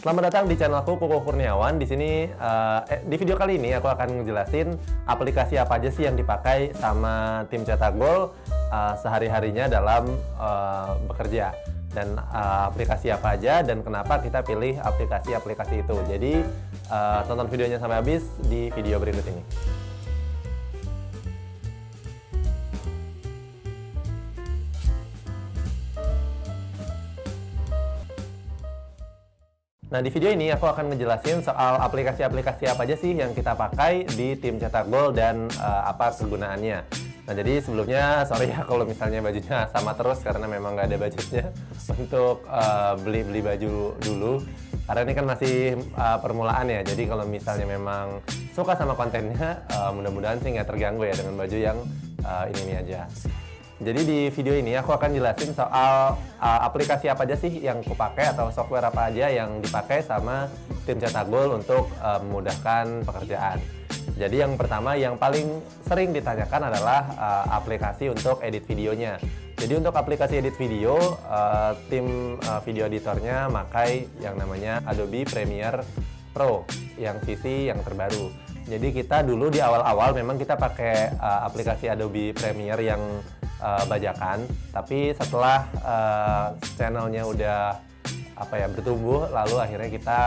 Selamat datang di channelku Kuku Kurniawan. Di video kali ini aku akan ngejelasin aplikasi apa aja sih yang dipakai sama tim Cetak Gol sehari-harinya dalam bekerja, dan aplikasi apa aja dan kenapa kita pilih aplikasi-aplikasi itu. Jadi tonton videonya sampai habis di video berikut ini. Nah, di video ini aku akan ngejelasin soal aplikasi-aplikasi apa aja sih yang kita pakai di tim Cetak Gol dan apa kegunaannya. Nah, jadi sebelumnya sorry ya kalau misalnya bajunya sama terus karena memang nggak ada budgetnya untuk beli baju dulu. Karena ini kan masih permulaan ya, jadi kalau misalnya memang suka sama kontennya, mudah-mudahan sih nggak terganggu ya dengan baju yang ini aja. Jadi di video ini aku akan jelasin soal aplikasi apa aja sih yang aku pakai atau software apa aja yang dipakai sama tim Cetak Gol untuk memudahkan pekerjaan. Jadi yang pertama yang paling sering ditanyakan adalah aplikasi untuk edit videonya. Jadi untuk aplikasi edit video, tim video editornya pakai yang namanya Adobe Premiere Pro yang VC yang terbaru. Jadi kita dulu di awal-awal memang kita pakai aplikasi Adobe Premiere yang bajakan, tapi setelah channelnya udah bertumbuh, lalu akhirnya kita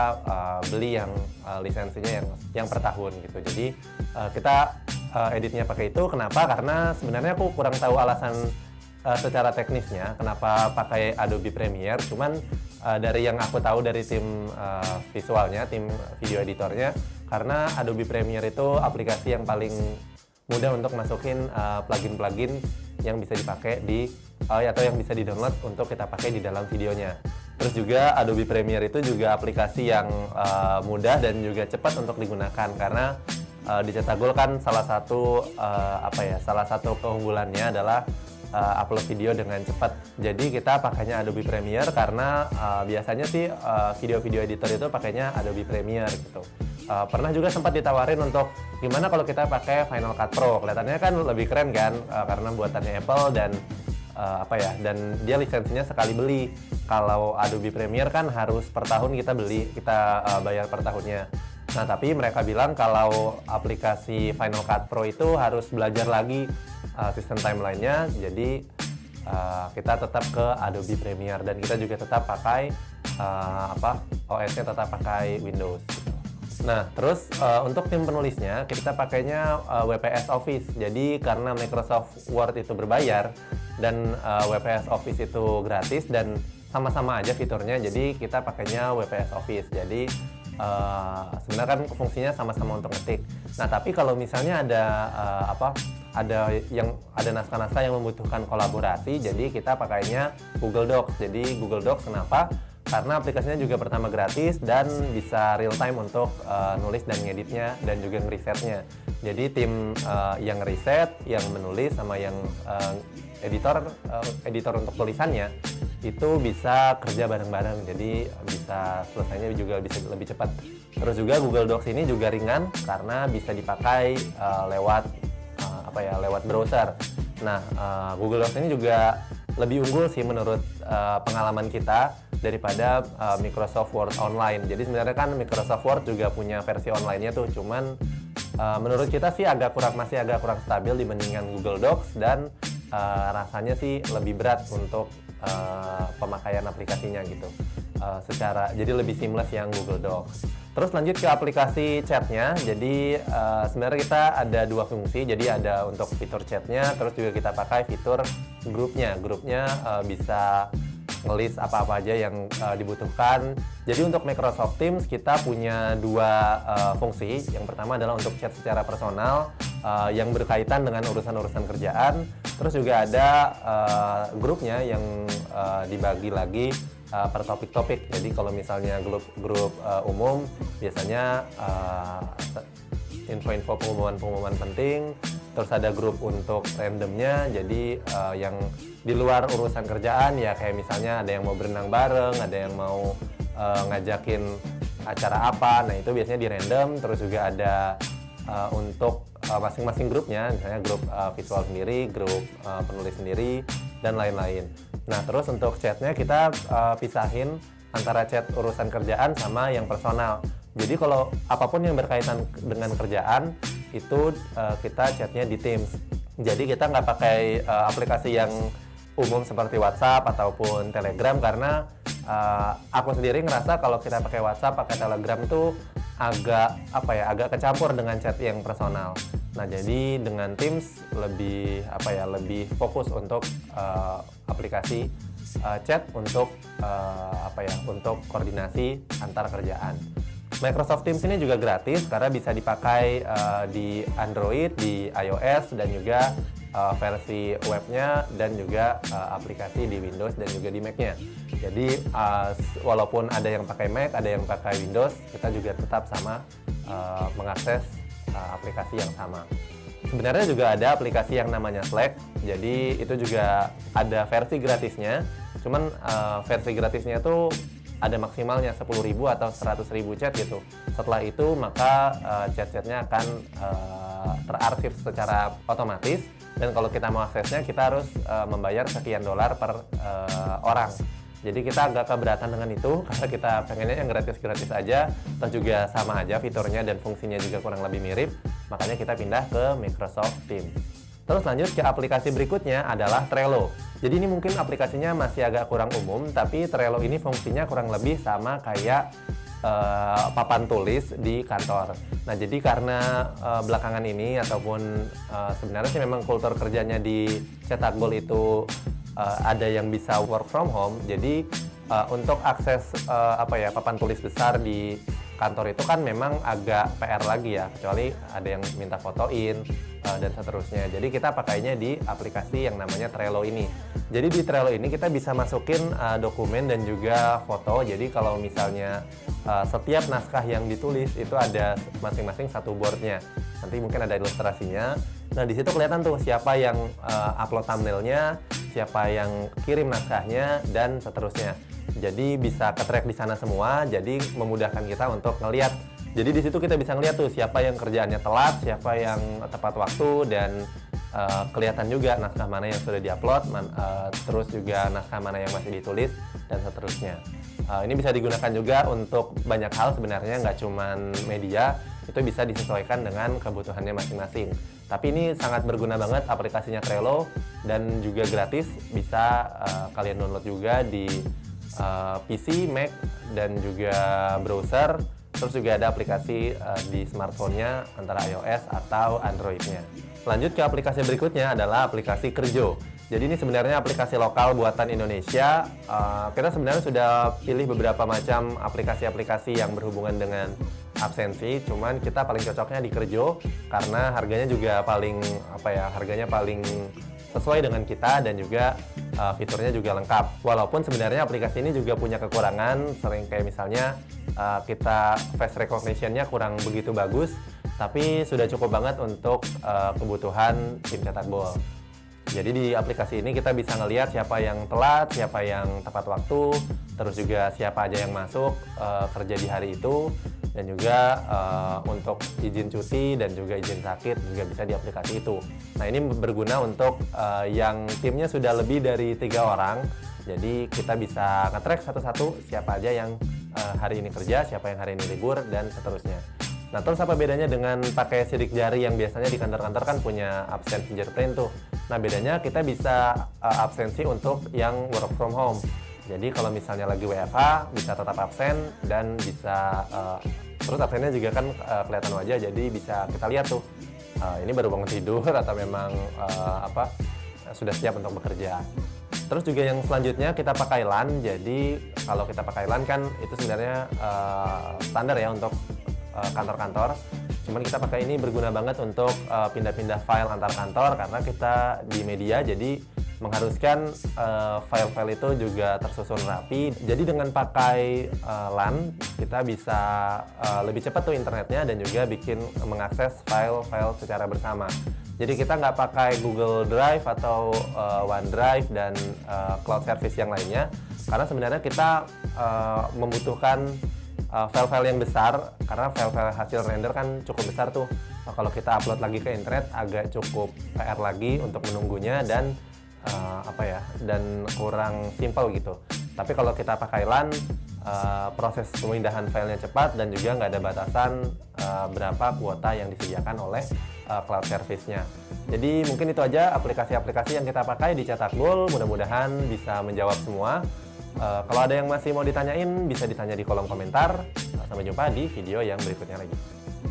beli yang lisensinya yang per tahun gitu. Jadi kita editnya pakai itu. Kenapa? Karena sebenarnya aku kurang tahu alasan secara teknisnya kenapa pakai Adobe Premiere. Cuman dari yang aku tahu dari tim visualnya, tim video editornya, karena Adobe Premiere itu aplikasi yang paling mudah untuk masukin plugin-plugin yang bisa dipakai atau yang bisa di-download untuk kita pakai di dalam videonya. Terus juga Adobe Premiere itu juga aplikasi yang mudah dan juga cepat untuk digunakan, karena di Cetak Gol kan salah satu keunggulannya adalah upload video dengan cepat. Jadi kita pakainya Adobe Premiere karena biasanya sih video-video editor itu pakainya Adobe Premiere gitu. Pernah juga sempat ditawarin untuk gimana kalau kita pakai Final Cut Pro. Kelihatannya kan lebih keren kan, karena buatannya Apple dan dan dia lisensinya sekali beli. Kalau Adobe Premiere kan harus per tahun kita bayar per tahunnya. Nah, tapi mereka bilang kalau aplikasi Final Cut Pro itu harus belajar lagi sistem timeline-nya. Jadi kita tetap ke Adobe Premiere dan kita juga tetap pakai OS-nya tetap pakai Windows. Nah, terus untuk tim penulisnya kita pakainya WPS Office. Jadi karena Microsoft Word itu berbayar dan WPS Office itu gratis dan sama-sama aja fiturnya, jadi kita pakainya WPS Office. Jadi sebenarnya kan fungsinya sama-sama untuk ngetik. Nah, tapi kalau misalnya ada naskah-naskah yang membutuhkan kolaborasi, jadi kita pakainya Google Docs. Jadi Google Docs kenapa? Karena aplikasinya juga pertama gratis dan bisa real time untuk nulis dan ngeditnya dan juga ngerisetnya. Jadi tim yang ngeriset, yang menulis, sama yang editor untuk tulisannya itu bisa kerja bareng-bareng. Jadi bisa selesainya juga bisa lebih cepat. Terus juga Google Docs ini juga ringan karena bisa dipakai lewat browser. Nah, Google Docs ini juga lebih unggul sih menurut pengalaman kita daripada Microsoft Word Online. Jadi sebenarnya kan Microsoft Word juga punya versi online-nya tuh, cuman menurut kita sih masih agak kurang stabil dibandingkan Google Docs, dan rasanya sih lebih berat untuk pemakaian aplikasinya gitu. Jadi lebih seamless yang Google Docs. Terus lanjut ke aplikasi chatnya. Jadi sebenarnya kita ada dua fungsi. Jadi ada untuk fitur chatnya, terus juga kita pakai fitur grupnya. Grupnya bisa ngelis apa-apa aja yang dibutuhkan. Jadi untuk Microsoft Teams kita punya dua fungsi. Yang pertama adalah untuk chat secara personal yang berkaitan dengan urusan-urusan kerjaan. Terus juga ada grupnya yang dibagi lagi per topik-topik. Jadi kalau misalnya grup umum biasanya info-info pengumuman penting. Terus ada grup untuk randomnya, jadi yang di luar urusan kerjaan ya, kayak misalnya ada yang mau berenang bareng, ada yang mau ngajakin acara apa, nah itu biasanya di random. Terus juga ada untuk masing-masing grupnya, misalnya grup visual sendiri, grup penulis sendiri, dan lain-lain. Nah, terus untuk chatnya kita pisahin antara chat urusan kerjaan sama yang personal. Jadi kalau apapun yang berkaitan dengan kerjaan itu kita chatnya di Teams. Jadi kita nggak pakai aplikasi yang umum seperti WhatsApp ataupun Telegram, karena aku sendiri ngerasa kalau kita pakai WhatsApp, pakai Telegram tuh agak kecampur dengan chat yang personal. Nah, jadi dengan Teams lebih fokus untuk aplikasi chat untuk untuk koordinasi antar kerjaan. Microsoft Teams ini juga gratis karena bisa dipakai di Android, di iOS, dan juga versi webnya, dan juga aplikasi di Windows dan juga di Mac-nya. Jadi walaupun ada yang pakai Mac, ada yang pakai Windows, kita juga tetap sama mengakses aplikasi yang sama. Sebenarnya juga ada aplikasi yang namanya Slack, jadi itu juga ada versi gratisnya. Cuman versi gratisnya tuh ada maksimalnya 10.000 atau 100.000 chat gitu. Setelah itu maka chat-chatnya akan terarsip secara otomatis, dan kalau kita mau aksesnya kita harus membayar sekian dolar per orang. Jadi kita agak keberatan dengan itu karena kita pengennya yang gratis-gratis aja, atau juga sama aja fiturnya dan fungsinya juga kurang lebih mirip. Makanya kita pindah ke Microsoft Teams. Terus lanjut ke aplikasi berikutnya adalah Trello. Jadi ini mungkin aplikasinya masih agak kurang umum, tapi Trello ini fungsinya kurang lebih sama kayak papan tulis di kantor. Nah, jadi karena belakangan ini ataupun sebenarnya sih memang kultur kerjanya di Cetak Gol itu ada yang bisa work from home. Jadi untuk akses papan tulis besar di kantor itu kan memang agak PR lagi ya, kecuali ada yang minta fotoin dan seterusnya. Jadi kita pakainya di aplikasi yang namanya Trello ini. Jadi di Trello ini kita bisa masukin dokumen dan juga foto. Jadi kalau misalnya setiap naskah yang ditulis itu ada masing-masing satu boardnya. Nanti mungkin ada ilustrasinya. Nah, di situ kelihatan tuh siapa yang upload thumbnailnya, siapa yang kirim naskahnya, dan seterusnya. Jadi bisa ke-track di sana semua, jadi memudahkan kita untuk ngelihat. Jadi di situ kita bisa ngelihat tuh siapa yang kerjaannya telat, siapa yang tepat waktu, dan kelihatan juga naskah mana yang sudah diupload, terus juga naskah mana yang masih ditulis, dan seterusnya. Ini bisa digunakan juga untuk banyak hal sebenarnya, nggak cuman media, itu bisa disesuaikan dengan kebutuhannya masing-masing. Tapi ini sangat berguna banget aplikasinya Trello, dan juga gratis, bisa kalian download juga di PC, Mac, dan juga browser. Terus juga ada aplikasi di smartphone-nya antara iOS atau Android-nya. Lanjut ke aplikasi berikutnya adalah aplikasi Kerjo. Jadi ini sebenarnya aplikasi lokal buatan Indonesia. Kita sebenarnya sudah pilih beberapa macam aplikasi-aplikasi yang berhubungan dengan absensi, cuman kita paling cocoknya di Kerjo karena harganya juga harganya paling sesuai dengan kita, dan juga fiturnya juga lengkap. Walaupun sebenarnya aplikasi ini juga punya kekurangan, sering kayak misalnya kita face recognition-nya kurang begitu bagus, tapi sudah cukup banget untuk kebutuhan tim cetak gol. Jadi di aplikasi ini kita bisa ngelihat siapa yang telat, siapa yang tepat waktu, terus juga siapa aja yang masuk kerja di hari itu, dan juga untuk izin cuti dan juga izin sakit juga bisa di aplikasi itu. Nah, ini berguna untuk yang timnya sudah lebih dari 3 orang. Jadi kita bisa nge-track satu-satu siapa aja yang hari ini kerja, siapa yang hari ini libur, dan seterusnya. Nah, terus apa bedanya dengan pakai sidik jari yang biasanya di kantor-kantor kan punya absen fingerprint tuh. Nah, bedanya kita bisa absensi untuk yang work from home. Jadi kalau misalnya lagi WFH bisa tetap absen, dan bisa terus absennya juga kan kelihatan wajah, jadi bisa kita lihat tuh ini baru bangun tidur atau memang sudah siap untuk bekerja. Terus juga yang selanjutnya kita pakai LAN. Jadi kalau kita pakai LAN kan itu sebenarnya standar ya untuk kantor-kantor. Cuman kita pakai ini berguna banget untuk pindah-pindah file antar kantor karena kita di media, jadi mengharuskan file-file itu juga tersusun rapi. Jadi dengan pakai LAN kita bisa lebih cepat tuh internetnya, dan juga mengakses file-file secara bersama. Jadi kita nggak pakai Google Drive atau OneDrive dan cloud service yang lainnya, karena sebenarnya kita membutuhkan file-file yang besar, karena file-file hasil render kan cukup besar tuh. Kalau kita upload lagi ke internet agak cukup PR lagi untuk menunggunya, dan dan kurang simple gitu. Tapi kalau kita pakai LAN proses pemindahan filenya cepat dan juga nggak ada batasan berapa kuota yang disediakan oleh cloud service-nya. Jadi mungkin itu aja aplikasi-aplikasi yang kita pakai di Cetak Gol. Mudah-mudahan bisa menjawab semua. Kalau ada yang masih mau ditanyain, bisa ditanya di kolom komentar. Sampai jumpa di video yang berikutnya lagi.